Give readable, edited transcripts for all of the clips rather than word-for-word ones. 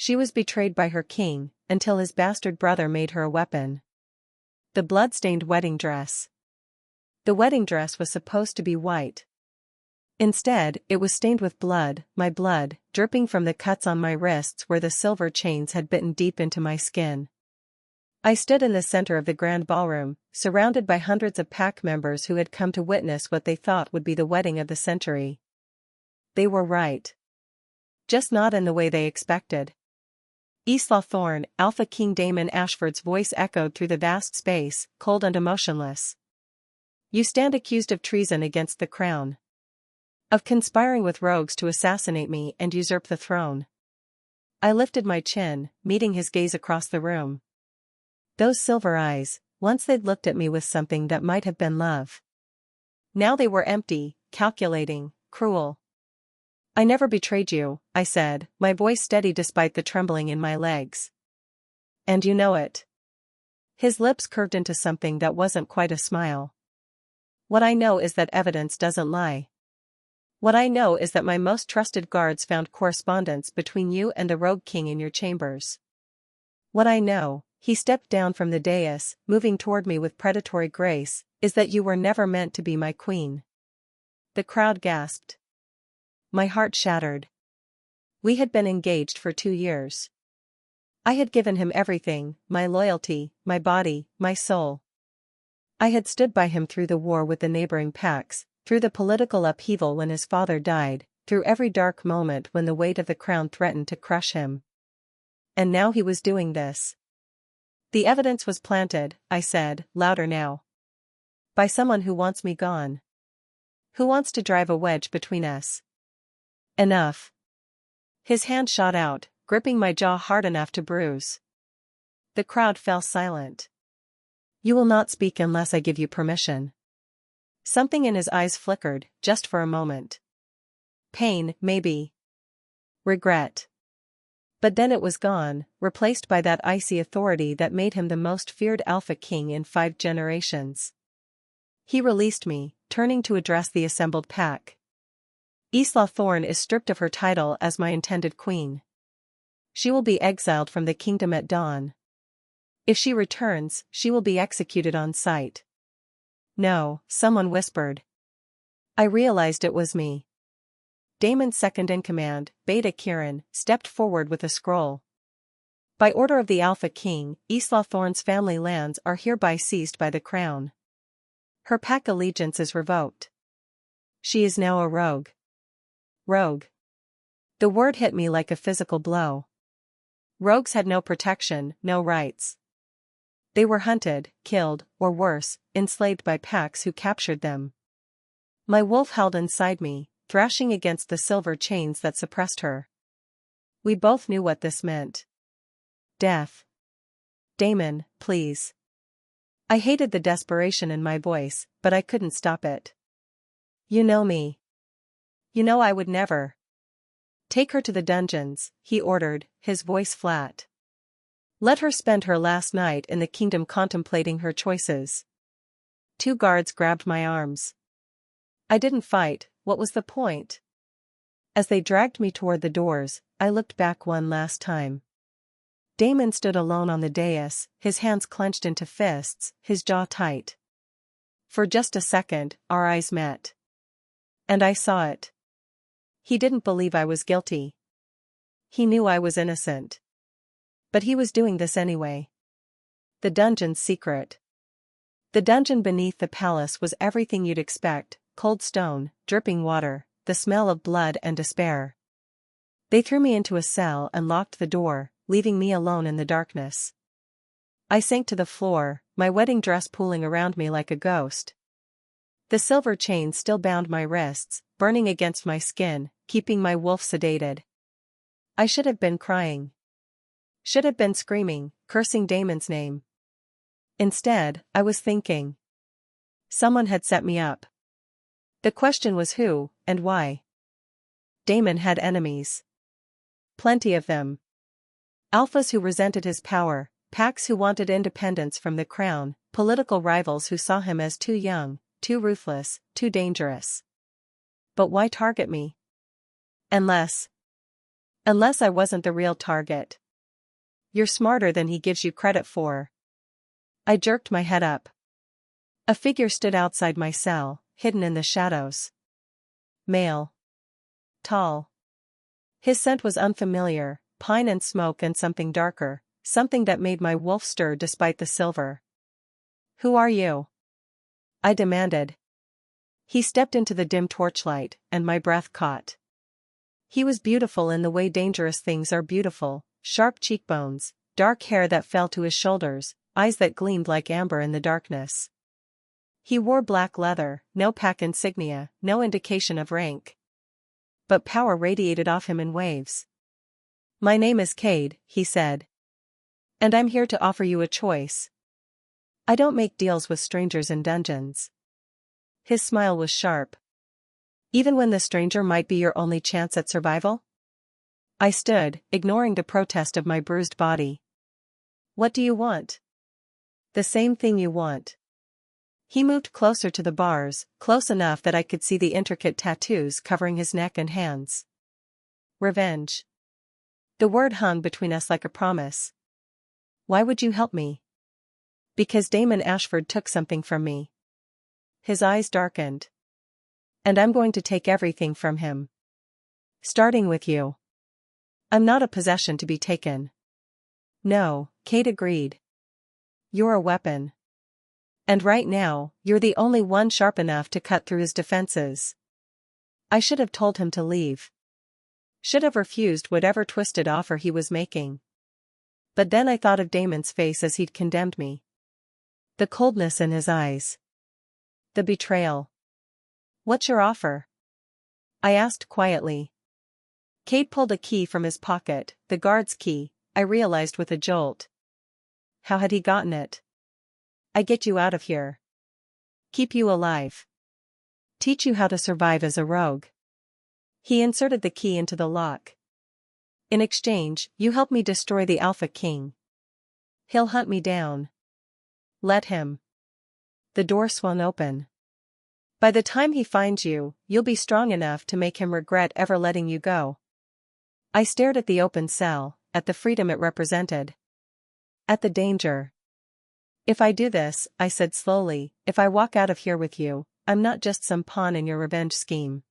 She was betrayed by her king, until his bastard brother made her a weapon. The blood-stained wedding dress. The wedding dress was supposed to be white. Instead, it was stained with blood, my blood, dripping from the cuts on my wrists where the silver chains had bitten deep into my skin. I stood in the center of the grand ballroom, surrounded by hundreds of pack members who had come to witness what they thought would be the wedding of the century. They were right. Just not in the way they expected. Isla Thorne, Alpha King Daemon Ashford's voice echoed through the vast space, cold and emotionless. You stand accused of treason against the crown. Of conspiring with rogues to assassinate me and usurp the throne. I lifted my chin, meeting his gaze across the room. Those silver eyes, once they'd looked at me with something that might have been love. Now they were empty, calculating, cruel. I never betrayed you, I said, my voice steady despite the trembling in my legs. And you know it. His lips curved into something that wasn't quite a smile. What I know is that evidence doesn't lie. What I know is that my most trusted guards found correspondence between you and the rogue king in your chambers. What I know, he stepped down from the dais, moving toward me with predatory grace, is that you were never meant to be my queen. The crowd gasped. My heart shattered. We had been engaged for 2 years. I had given him everything, my loyalty, my body, my soul. I had stood by him through the war with the neighboring packs, through the political upheaval when his father died, through every dark moment when the weight of the crown threatened to crush him. And now he was doing this. The evidence was planted, I said, louder now. By someone who wants me gone. Who wants to drive a wedge between us. Enough. His hand shot out, gripping my jaw hard enough to bruise. The crowd fell silent. You will not speak unless I give you permission. Something in his eyes flickered, just for a moment. Pain, maybe. Regret. But then it was gone, replaced by that icy authority that made him the most feared Alpha King in 5 generations. He released me, turning to address the assembled pack. Isla Thorne is stripped of her title as my intended queen. She will be exiled from the kingdom at dawn. If she returns, she will be executed on sight. No, someone whispered. I realized it was me. Daemon's second-in-command, Beta Kirin, stepped forward with a scroll. By order of the Alpha King, Isla Thorne's family lands are hereby seized by the crown. Her pack allegiance is revoked. She is now a rogue. Rogue. The word hit me like a physical blow. Rogues had no protection, no rights. They were hunted, killed, or worse, enslaved by packs who captured them. My wolf howled inside me, thrashing against the silver chains that suppressed her. We both knew what this meant. Death. Daemon, please. I hated the desperation in my voice, but I couldn't stop it. You know me. You know I would never. Take her to the dungeons, he ordered, his voice flat. Let her spend her last night in the kingdom contemplating her choices. 2 guards grabbed my arms. I didn't fight, what was the point? As they dragged me toward the doors, I looked back one last time. Daemon stood alone on the dais, his hands clenched into fists, his jaw tight. For just a second, our eyes met. And I saw it. He didn't believe I was guilty. He knew I was innocent. But he was doing this anyway. The dungeon's secret. The dungeon beneath the palace was everything you'd expect, cold stone, dripping water, the smell of blood and despair. They threw me into a cell and locked the door, leaving me alone in the darkness. I sank to the floor, my wedding dress pooling around me like a ghost. The silver chain still bound my wrists, burning against my skin, keeping my wolf sedated. I should have been crying. Should have been screaming, cursing Daemon's name. Instead, I was thinking. Someone had set me up. The question was who, and why. Daemon had enemies. Plenty of them. Alphas who resented his power, packs who wanted independence from the crown, political rivals who saw him as too young, too ruthless, too dangerous. But why target me? Unless Unless I wasn't the real target. You're smarter than he gives you credit for. I jerked my head up. A figure stood outside my cell, hidden in the shadows. Male. Tall. His scent was unfamiliar, pine and smoke and something darker, something that made my wolf stir despite the silver. Who are you? I demanded. He stepped into the dim torchlight, and my breath caught. He was beautiful in the way dangerous things are beautiful, sharp cheekbones, dark hair that fell to his shoulders, eyes that gleamed like amber in the darkness. He wore black leather, no pack insignia, no indication of rank. But power radiated off him in waves. My name is Cade, he said. And I'm here to offer you a choice. I don't make deals with strangers in dungeons. His smile was sharp. Even when the stranger might be your only chance at survival? I stood, ignoring the protest of my bruised body. What do you want? The same thing you want. He moved closer to the bars, close enough that I could see the intricate tattoos covering his neck and hands. Revenge. The word hung between us like a promise. Why would you help me? Because Damon Ashford took something from me. His eyes darkened. And I'm going to take everything from him. Starting with you. I'm not a possession to be taken. No, Kate agreed. You're a weapon. And right now, you're the only one sharp enough to cut through his defenses. I should have told him to leave. Should have refused whatever twisted offer he was making. But then I thought of Damon's face as he'd condemned me. The coldness in his eyes. The betrayal. What's your offer? I asked quietly. Cade pulled a key from his pocket, the guard's key, I realized with a jolt. How had he gotten it? I get you out of here. Keep you alive. Teach you how to survive as a rogue. He inserted the key into the lock. In exchange, you help me destroy the Alpha King. He'll hunt me down. Let him. The door swung open. By the time he finds you, you'll be strong enough to make him regret ever letting you go. I stared at the open cell, at the freedom it represented. At the danger. If I do this, I said slowly, if I walk out of here with you, I'm not just some pawn in your revenge scheme.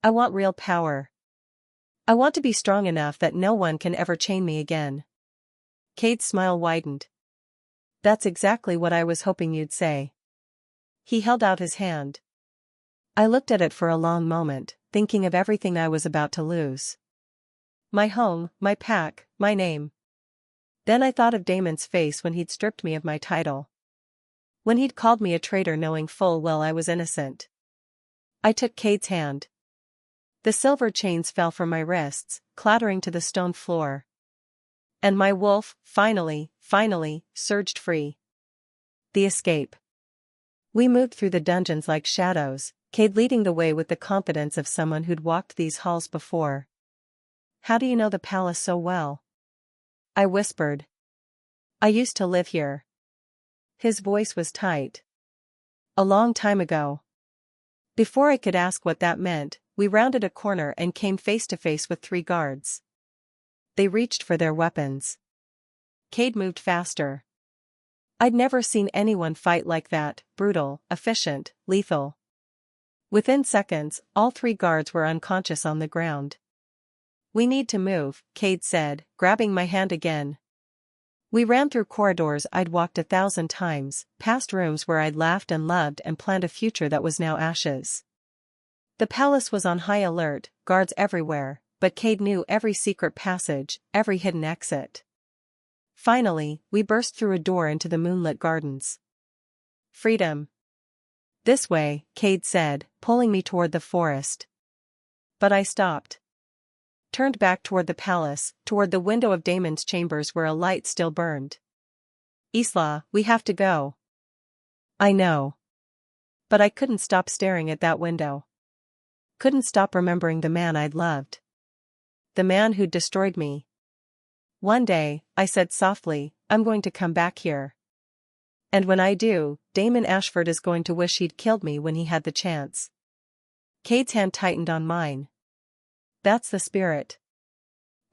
I want real power. I want to be strong enough that no one can ever chain me again. Cade's smile widened. That's exactly what I was hoping you'd say. He held out his hand. I looked at it for a long moment, thinking of everything I was about to lose. My home, my pack, my name. Then I thought of Damon's face when he'd stripped me of my title. When he'd called me a traitor knowing full well I was innocent. I took Cade's hand. The silver chains fell from my wrists, clattering to the stone floor. And my wolf, finally, surged free. The escape. We moved through the dungeons like shadows, Cade leading the way with the confidence of someone who'd walked these halls before. How do you know the palace so well? I whispered. I used to live here. His voice was tight. A long time ago. Before I could ask what that meant, we rounded a corner and came face to face with 3 guards. They reached for their weapons. Cade moved faster. I'd never seen anyone fight like that, brutal, efficient, lethal. Within seconds, all 3 guards were unconscious on the ground. We need to move, Cade said, grabbing my hand again. We ran through corridors I'd walked 1,000 times, past rooms where I'd laughed and loved and planned a future that was now ashes. The palace was on high alert, guards everywhere, but Cade knew every secret passage, every hidden exit. Finally, we burst through a door into the moonlit gardens. Freedom. This way, Cade said, pulling me toward the forest. But I stopped. Turned back toward the palace, toward the window of Damon's chambers where a light still burned. Isla, we have to go. I know. But I couldn't stop staring at that window. Couldn't stop remembering the man I'd loved. The man who'd destroyed me. One day, I said softly, I'm going to come back here. And when I do, Damon Ashford is going to wish he'd killed me when he had the chance. Cade's hand tightened on mine. That's the spirit.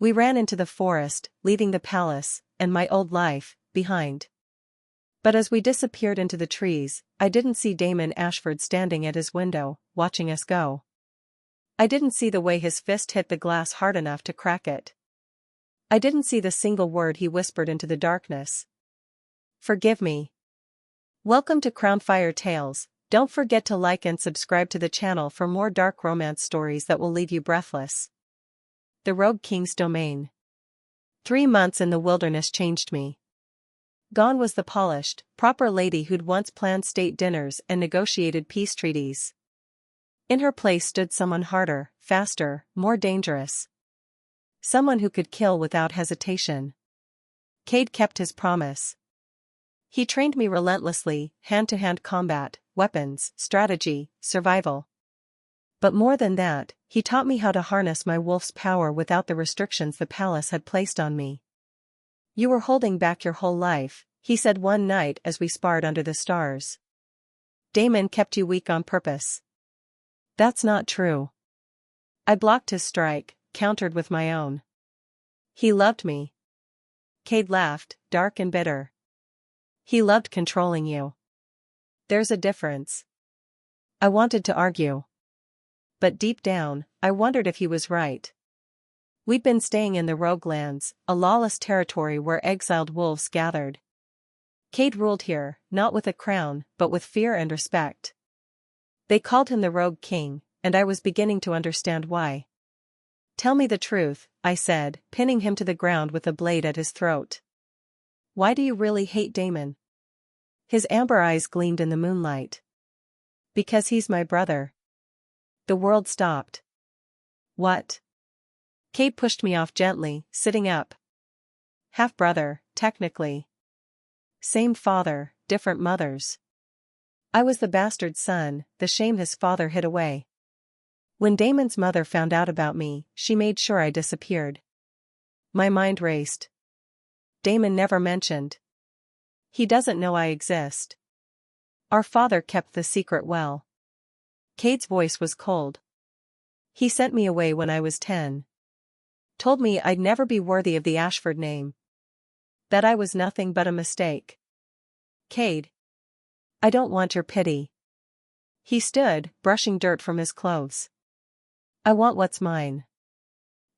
We ran into the forest, leaving the palace, and my old life, behind. But as we disappeared into the trees, I didn't see Damon Ashford standing at his window, watching us go. I didn't see the way his fist hit the glass hard enough to crack it. I didn't see the single word he whispered into the darkness. Forgive me. Welcome to Crownfire Tales. Don't forget to like and subscribe to the channel for more dark romance stories that will leave you breathless. The Rogue King's Domain. 3 months in the wilderness changed me. Gone was the polished, proper lady who'd once planned state dinners and negotiated peace treaties. In her place stood someone harder, faster, more dangerous. Someone who could kill without hesitation. Cade kept his promise. He trained me relentlessly, hand-to-hand combat, weapons, strategy, survival. But more than that, he taught me how to harness my wolf's power without the restrictions the palace had placed on me. You were holding back your whole life, he said one night as we sparred under the stars. Damon kept you weak on purpose. That's not true. I blocked his strike, countered with my own. He loved me. Cade laughed, dark and bitter. He loved controlling you. There's a difference. I wanted to argue. But deep down, I wondered if he was right. We'd been staying in the Rogue Lands, a lawless territory where exiled wolves gathered. Cade ruled here, not with a crown, but with fear and respect. They called him the Rogue King, and I was beginning to understand why. Tell me the truth, I said, pinning him to the ground with a blade at his throat. Why do you really hate Damon? His amber eyes gleamed in the moonlight. Because he's my brother. The world stopped. What? Cade pushed me off gently, sitting up. Half-brother, technically. Same father, different mothers. I was the bastard son, the shame his father hid away. When Damon's mother found out about me, she made sure I disappeared. My mind raced. Damon never mentioned. He doesn't know I exist. Our father kept the secret well. Cade's voice was cold. He sent me away when I was 10. Told me I'd never be worthy of the Ashford name. That I was nothing but a mistake. Cade. I don't want your pity. He stood, brushing dirt from his clothes. I want what's mine.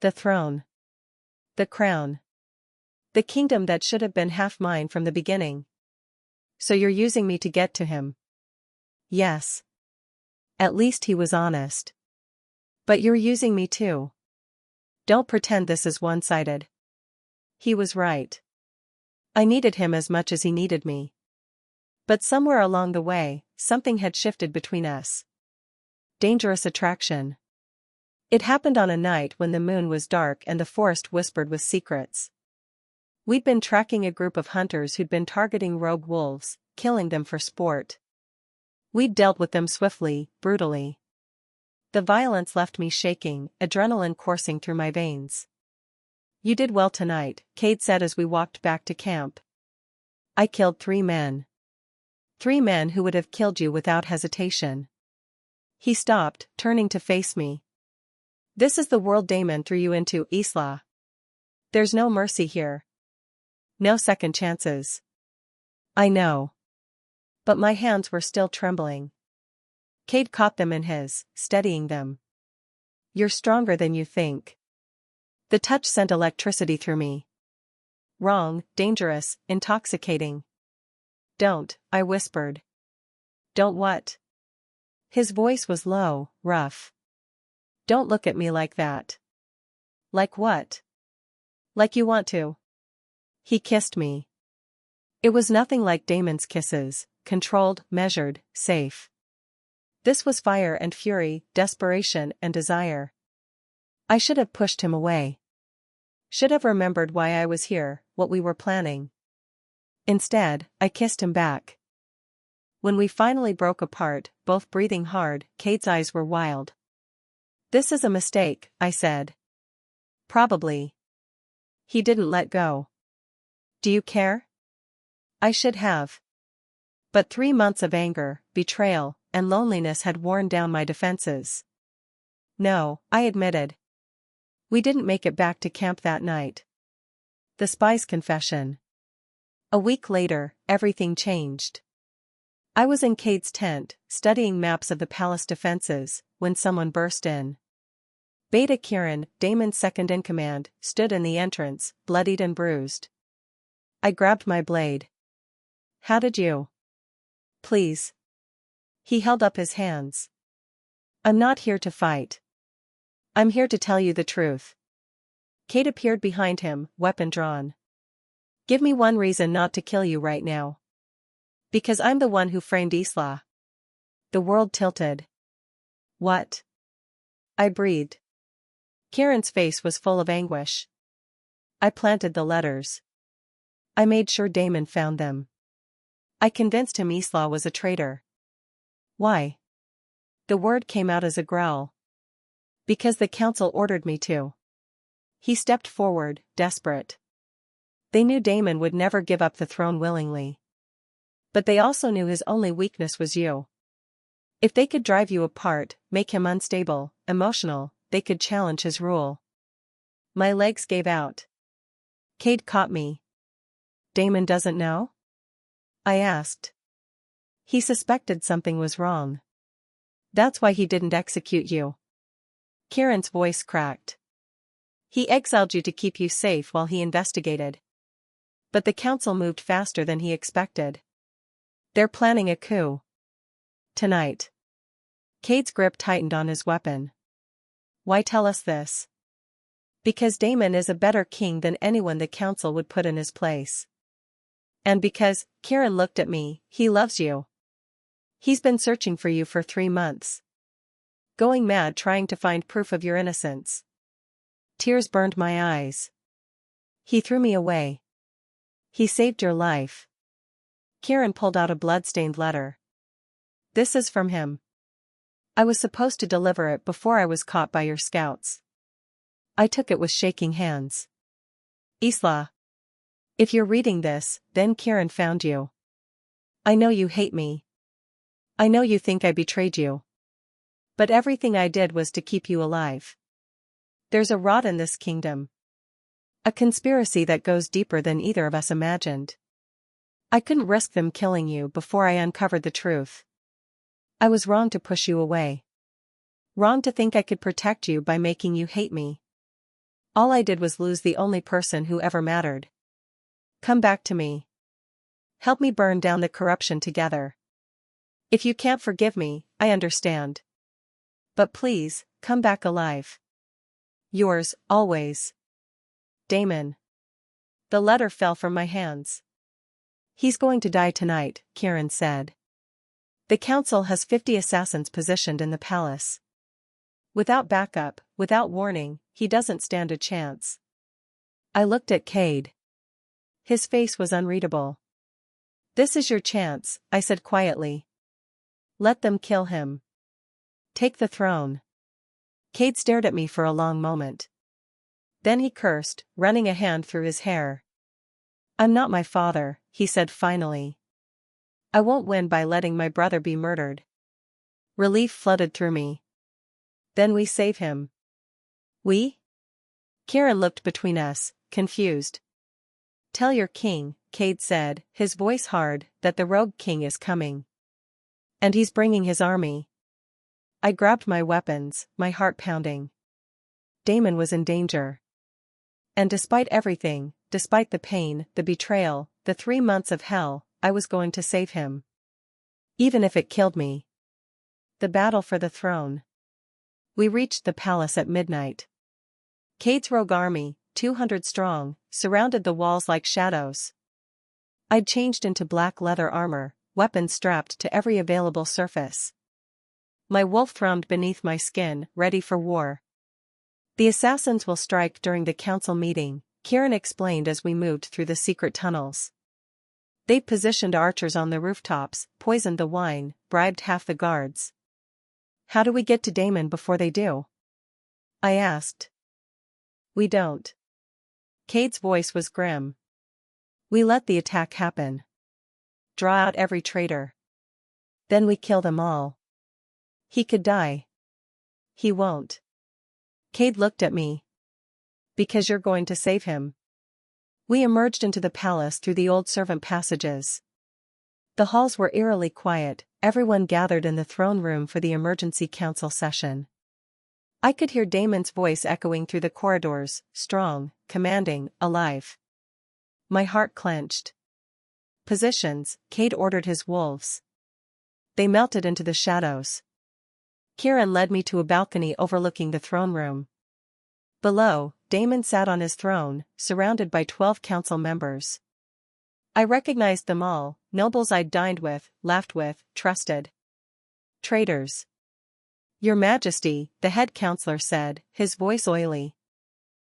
The throne. The crown. The kingdom that should have been half mine from the beginning. So you're using me to get to him? Yes. At least he was honest. But you're using me too. Don't pretend this is one-sided. He was right. I needed him as much as he needed me. But somewhere along the way, something had shifted between us. Dangerous attraction. It happened on a night when the moon was dark and the forest whispered with secrets. We'd been tracking a group of hunters who'd been targeting rogue wolves, killing them for sport. We'd dealt with them swiftly, brutally. The violence left me shaking, adrenaline coursing through my veins. You did well tonight, Cade said as we walked back to camp. I killed 3 men. 3 men who would have killed you without hesitation. He stopped, turning to face me. This is the world Damon threw you into, Isla. There's no mercy here. No second chances. I know. But my hands were still trembling. Cade caught them in his, steadying them. You're stronger than you think. The touch sent electricity through me. Wrong, dangerous, intoxicating. Don't, I whispered. Don't what? His voice was low, rough. Don't look at me like that. Like what? Like you want to. He kissed me. It was nothing like Damon's kisses, controlled, measured, safe. This was fire and fury, desperation and desire. I should have pushed him away. Should have remembered why I was here, what we were planning. Instead, I kissed him back. When we finally broke apart, both breathing hard, Cade's eyes were wild. This is a mistake, I said. Probably. He didn't let go. Do you care? I should have. But 3 months of anger, betrayal, and loneliness had worn down my defenses. No, I admitted. We didn't make it back to camp that night. The spy's confession. A week later, everything changed. I was in Cade's tent, studying maps of the palace defenses, when someone burst in. Beta Kieran, Daemon's second-in-command, stood in the entrance, bloodied and bruised. I grabbed my blade. How did you? Please. He held up his hands. I'm not here to fight. I'm here to tell you the truth. Cade appeared behind him, weapon drawn. Give me one reason not to kill you right now. Because I'm the one who framed Isla. The world tilted. What? I breathed. Kieran's face was full of anguish. I planted the letters. I made sure Daemon found them. I convinced him Isla was a traitor. Why? The word came out as a growl. Because the council ordered me to. He stepped forward, desperate. They knew Daemon would never give up the throne willingly. But they also knew his only weakness was you. If they could drive you apart, make him unstable, emotional, they could challenge his rule. My legs gave out. Cade caught me. Daemon doesn't know? I asked. He suspected something was wrong. That's why he didn't execute you. Kieran's voice cracked. He exiled you to keep you safe while he investigated. But the council moved faster than he expected. They're planning a coup. Tonight. Cade's grip tightened on his weapon. Why tell us this? Because Daemon is a better king than anyone the council would put in his place. And because, Kieran looked at me, he loves you. He's been searching for you for 3 months. Going mad trying to find proof of your innocence. Tears burned my eyes. He threw me away. He saved your life. Kieran pulled out a blood-stained letter. This is from him. I was supposed to deliver it before I was caught by your scouts. I took it with shaking hands. Isla. If you're reading this, then Kieran found you. I know you hate me. I know you think I betrayed you. But everything I did was to keep you alive. There's a rot in this kingdom. A conspiracy that goes deeper than either of us imagined. I couldn't risk them killing you before I uncovered the truth. I was wrong to push you away. Wrong to think I could protect you by making you hate me. All I did was lose the only person who ever mattered. Come back to me. Help me burn down the corruption together. If you can't forgive me, I understand. But please, come back alive. Yours, always. Daemon. The letter fell from my hands. He's going to die tonight, Kieran said. The council has 50 assassins positioned in the palace. Without backup, without warning, he doesn't stand a chance. I looked at Cade. His face was unreadable. This is your chance, I said quietly. Let them kill him. Take the throne. Cade stared at me for a long moment. Then he cursed, running a hand through his hair. I'm not my father, he said finally. I won't win by letting my brother be murdered. Relief flooded through me. Then we save him. We? Kieran looked between us, confused. Tell your king, Cade said, his voice hard, that the rogue king is coming. And he's bringing his army. I grabbed my weapons, my heart pounding. Daemon was in danger. And despite everything, despite the pain, the betrayal, the 3 months of hell, I was going to save him. Even if it killed me. The battle for the throne. We reached the palace at midnight. Cade's rogue army, 200 strong, surrounded the walls like shadows. I'd changed into black leather armor, weapons strapped to every available surface. My wolf thrummed beneath my skin, ready for war. The assassins will strike during the council meeting, Kieran explained as we moved through the secret tunnels. They've positioned archers on the rooftops, poisoned the wine, bribed half the guards. How do we get to Daemon before they do? I asked. We don't. Cade's voice was grim. We let the attack happen. Draw out every traitor. Then we kill them all. He could die. He won't. Cade looked at me. Because you're going to save him. We emerged into the palace through the old servant passages. The halls were eerily quiet, everyone gathered in the throne room for the emergency council session. I could hear Damon's voice echoing through the corridors, strong, commanding, alive. My heart clenched. Positions, Cade ordered his wolves. They melted into the shadows. Kieran led me to a balcony overlooking the throne room. Below, Damon sat on his throne, surrounded by 12 council members. I recognized them all, nobles I'd dined with, laughed with, trusted. Traitors. Your Majesty, the head counselor said, his voice oily.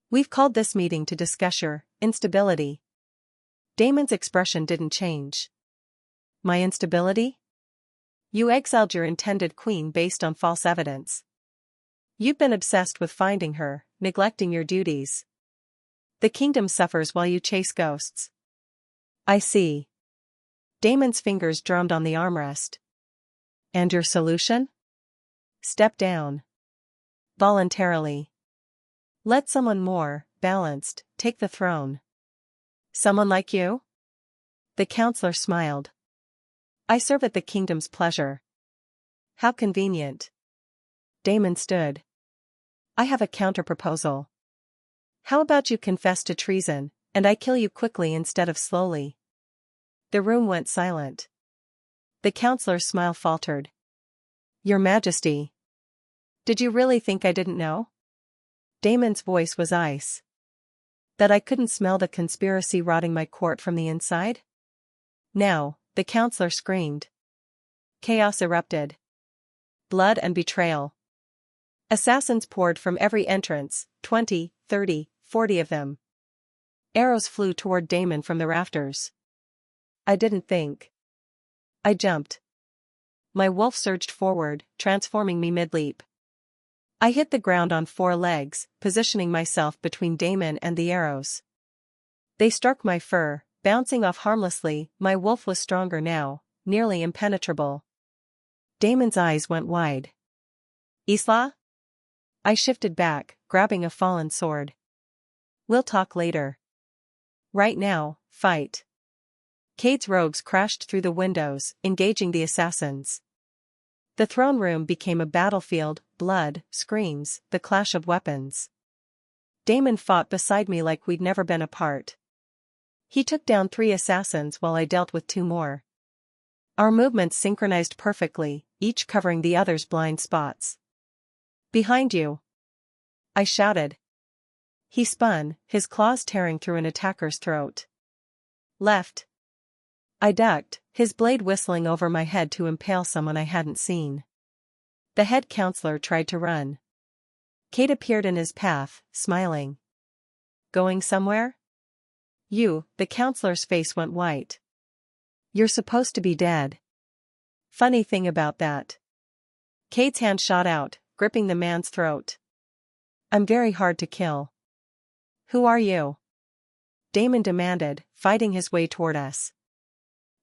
We've called this meeting to discuss your instability. Damon's expression didn't change. My instability? You exiled your intended queen based on false evidence. You've been obsessed with finding her, neglecting your duties. The kingdom suffers while you chase ghosts. I see. Damon's fingers drummed on the armrest. And your solution? Step down. Voluntarily. Let someone more, balanced, take the throne. Someone like you? The counselor smiled. I serve at the kingdom's pleasure. How convenient. Damon stood. I have a counter-proposal. How about you confess to treason, and I kill you quickly instead of slowly? The room went silent. The counselor's smile faltered. Your Majesty. Did you really think I didn't know? Damon's voice was ice. That I couldn't smell the conspiracy rotting my court from the inside? Now, the counselor screamed. Chaos erupted. Blood and betrayal. Assassins poured from every entrance, 20, 30, 40 of them. Arrows flew toward Damon from the rafters. I didn't think. I jumped. My wolf surged forward, transforming me mid-leap. I hit the ground on 4 legs, positioning myself between Damon and the arrows. They struck my fur, bouncing off harmlessly. My wolf was stronger now, nearly impenetrable. Damon's eyes went wide. Isla? I shifted back, grabbing a fallen sword. We'll talk later. Right now, fight. Cade's rogues crashed through the windows, engaging the assassins. The throne room became a battlefield, blood, screams, the clash of weapons. Damon fought beside me like we'd never been apart. He took down 3 assassins while I dealt with 2 more. Our movements synchronized perfectly, each covering the other's blind spots. Behind you! I shouted. He spun, his claws tearing through an attacker's throat. Left. I ducked, his blade whistling over my head to impale someone I hadn't seen. The head counselor tried to run. Cade appeared in his path, smiling. Going somewhere? You, the counselor's face went white. You're supposed to be dead. Funny thing about that. Cade's hand shot out, gripping the man's throat. I'm very hard to kill. Who are you? Damon demanded, fighting his way toward us.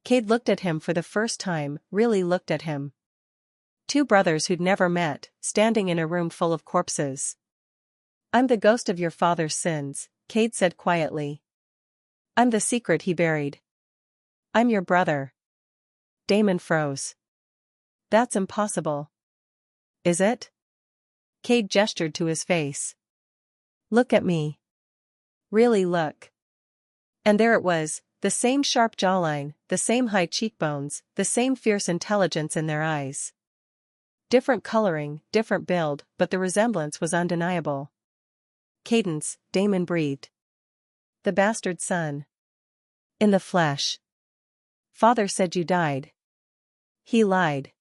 Cade looked at him for the first time, really looked at him. 2 brothers who'd never met, standing in a room full of corpses. I'm the ghost of your father's sins, Cade said quietly. I'm the secret he buried. I'm your brother. Damon froze. That's impossible. Is it? Cade gestured to his face. Look at me. Really look. And there it was, the same sharp jawline, the same high cheekbones, the same fierce intelligence in their eyes. Different coloring, different build, but the resemblance was undeniable. Cadence, Damon breathed. The bastard son. In the flesh. Father said you died. He lied.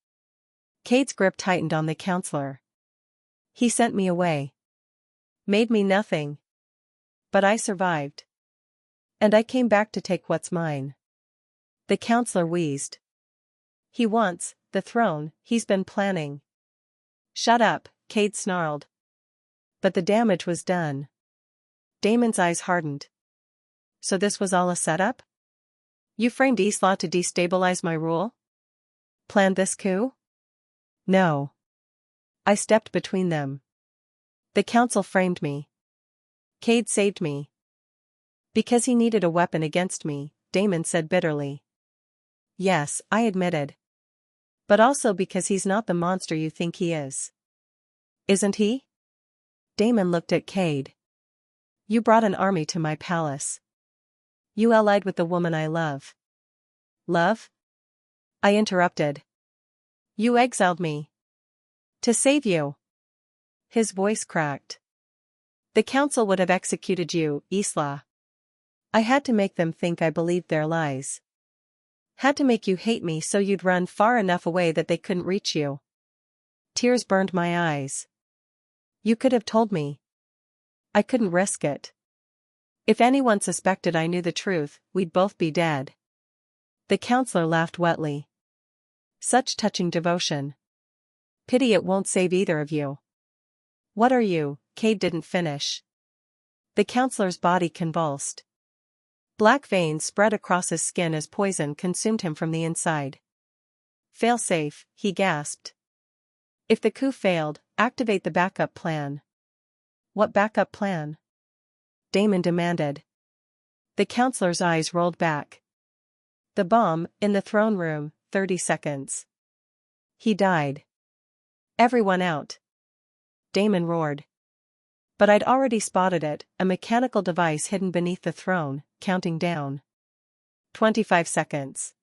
Cade's grip tightened on the counselor. He sent me away. Made me nothing. But I survived. And I came back to take what's mine. The counselor wheezed. He wants the throne he's been planning. Shut up, Cade snarled. But the damage was done. Damon's eyes hardened. So this was all a setup? You framed Isla to destabilize my rule? Planned this coup? No. I stepped between them. The council framed me. Cade saved me. Because he needed a weapon against me, Damon said bitterly. Yes, I admitted. But also because he's not the monster you think he is. Isn't he? Damon looked at Cade. You brought an army to my palace. You allied with the woman I love. Love? I interrupted. You exiled me. To save you. His voice cracked. The council would have executed you, Isla. I had to make them think I believed their lies. Had to make you hate me so you'd run far enough away that they couldn't reach you. Tears burned my eyes. You could have told me. I couldn't risk it. If anyone suspected I knew the truth, we'd both be dead. The counselor laughed wetly. Such touching devotion. Pity it won't save either of you. What are you? Cade didn't finish. The counselor's body convulsed. Black veins spread across his skin as poison consumed him from the inside. Fail-safe, he gasped. If the coup failed, activate the backup plan. What backup plan? Damon demanded. The counselor's eyes rolled back. The bomb, in the throne room, 30 seconds. He died. Everyone out. Damon roared. But I'd already spotted it, a mechanical device hidden beneath the throne, counting down. 25 seconds.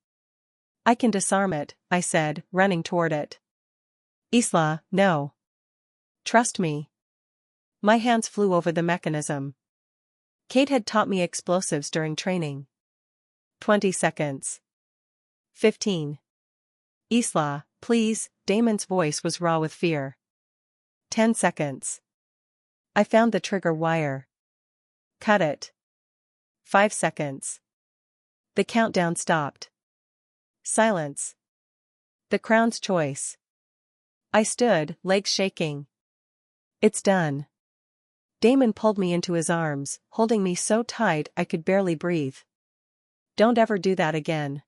I can disarm it, I said, running toward it. Isla, no. Trust me. My hands flew over the mechanism. Cade had taught me explosives during training. 20 seconds. 15. Isla, please, Damon's voice was raw with fear. 10 seconds. I found the trigger wire. Cut it. 5 seconds. The countdown stopped. Silence. The crown's choice. I stood, legs shaking. It's done. Damon pulled me into his arms, holding me so tight I could barely breathe. Don't ever do that again.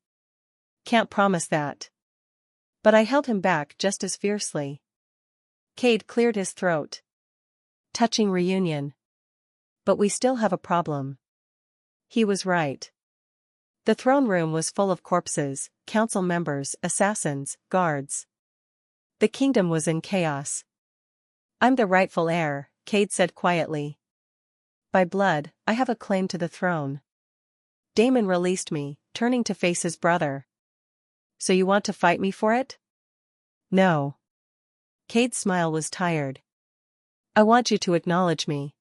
Can't promise that. But I held him back just as fiercely. Cade cleared his throat. Touching reunion. But we still have a problem. He was right. The throne room was full of corpses, council members, assassins, guards. The kingdom was in chaos. I'm the rightful heir, Cade said quietly. By blood, I have a claim to the throne. Damon released me, turning to face his brother. So you want to fight me for it? No. Cade's smile was tired. I want you to acknowledge me.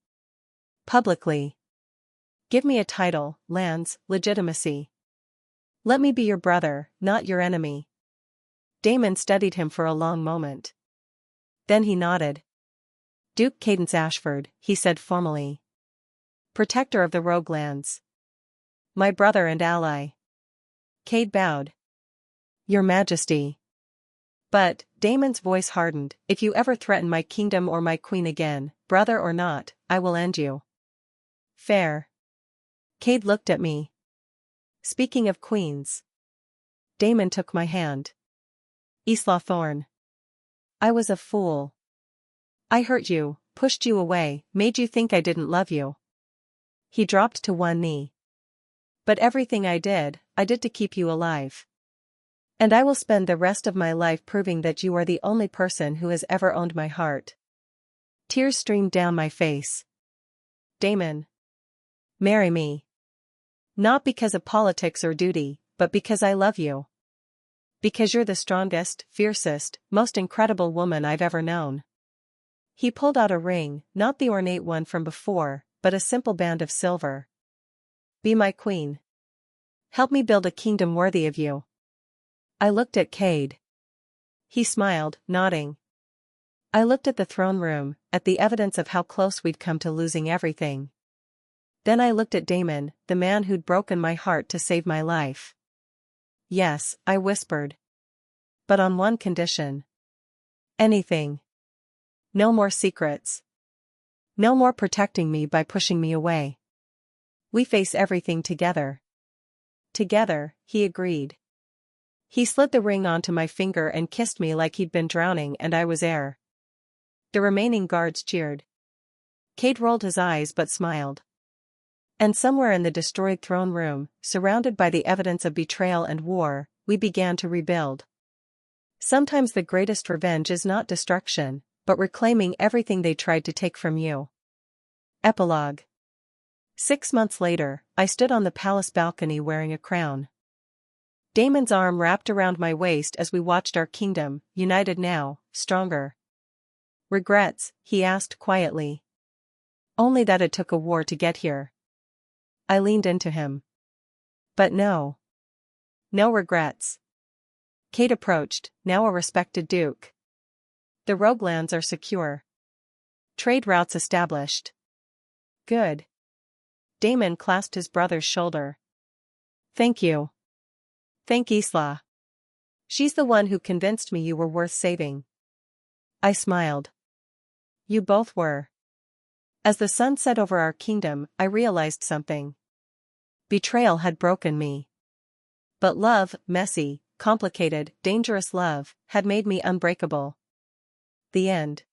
Publicly. Give me a title, lands, legitimacy. Let me be your brother, not your enemy. Damon studied him for a long moment. Then he nodded. Duke Cadence Ashford, he said formally. Protector of the Rogue Lands. My brother and ally. Cade bowed. Your Majesty. But, Damon's voice hardened, if you ever threaten my kingdom or my queen again, brother or not, I will end you. Fair. Cade looked at me. Speaking of queens. Damon took my hand. Isla Thorne. I was a fool. I hurt you, pushed you away, made you think I didn't love you. He dropped to one knee. But everything I did to keep you alive. And I will spend the rest of my life proving that you are the only person who has ever owned my heart. Tears streamed down my face. Damon. Marry me. Not because of politics or duty, but because I love you. Because you're the strongest, fiercest, most incredible woman I've ever known. He pulled out a ring, not the ornate one from before, but a simple band of silver. Be my queen. Help me build a kingdom worthy of you. I looked at Cade. He smiled, nodding. I looked at the throne room, at the evidence of how close we'd come to losing everything. Then I looked at Damon, the man who'd broken my heart to save my life. Yes, I whispered. But on one condition. Anything. No more secrets. No more protecting me by pushing me away. We face everything together. Together, he agreed. He slid the ring onto my finger and kissed me like he'd been drowning and I was air. The remaining guards cheered. Cade rolled his eyes but smiled. And somewhere in the destroyed throne room, surrounded by the evidence of betrayal and war, we began to rebuild. Sometimes the greatest revenge is not destruction, but reclaiming everything they tried to take from you. Epilogue. 6 months later, I stood on the palace balcony wearing a crown. Daemon's arm wrapped around my waist as we watched our kingdom, united now, stronger. Regrets, he asked quietly. Only that it took a war to get here. I leaned into him. But no. No regrets. Cade approached, now a respected duke. The Roguelands are secure. Trade routes established. Good. Daemon clasped his brother's shoulder. Thank you. Thank Isla. She's the one who convinced me you were worth saving. I smiled. You both were. As the sun set over our kingdom, I realized something. Betrayal had broken me. But love, messy, complicated, dangerous love, had made me unbreakable. The end.